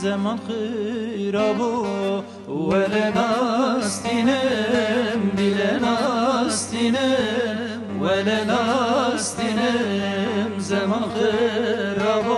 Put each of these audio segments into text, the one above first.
زمان خرابو ولا ناستینم دل ناستینم ولا ناستینم زمان خرابو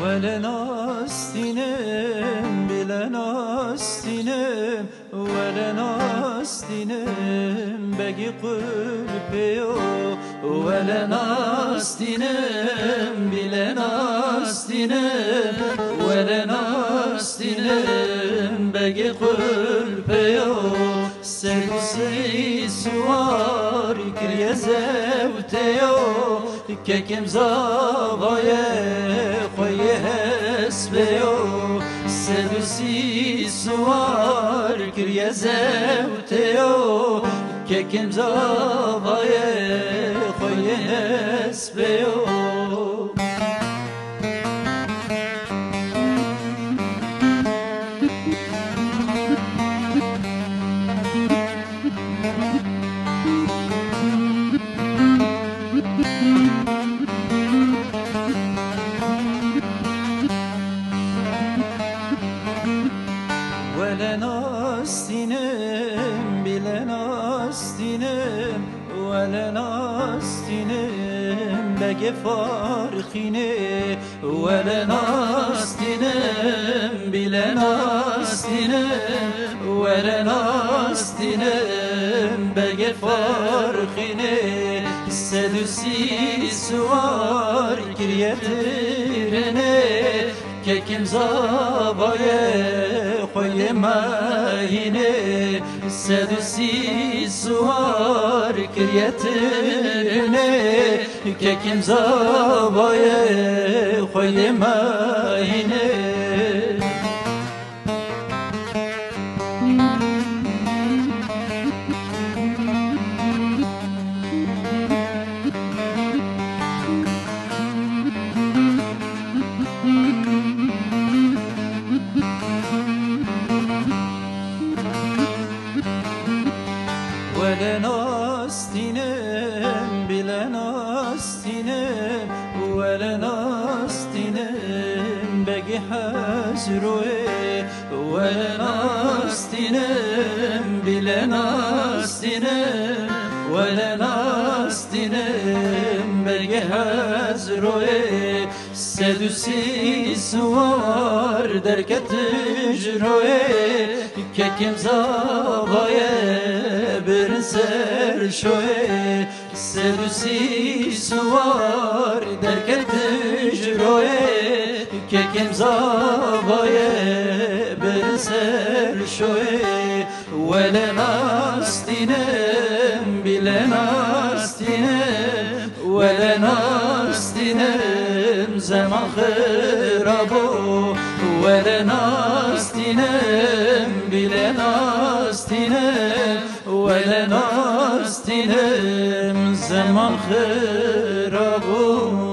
ولا ناستینم بلا ناستینم ولا ناستینم بگی قلبیو ولا ناستینم بلا ناستینم ولا ناستینم بگی قلبیو سرسی سوار کریه زوتیو که کم زاوایه خویه هسبیو سرسی سوار کریه زوتیو که کم زاوایه خویه هسبیو ولا ناستینم بلا ناستینم ولا ناستینم بگه فارخینه ولا ناستینم بلا ناستینم ولا ناستینم بگه فارخینه سدوسی سوار کریترنه که کم زابایه خوی ماهینه سدوسی سوار کریترنه که کم زابایه خوی ماهینه ولا ناستینم بلا ناستینم ولا ناستینم بگی حزروه ولا ناستینم بلا ناستینم ولا ناستینم بگی حزروه سدوسی سوار درکت جروه که کم زابایه برن سر شوه سدوسی سوار درکت جروه که کم زابایه برن سر شوه ولا ناستینم بلا ناستینم ولا ناستینم زمان خرابو ولا ناستینم بلا ناستینم ولا ناستینم زمان خرابو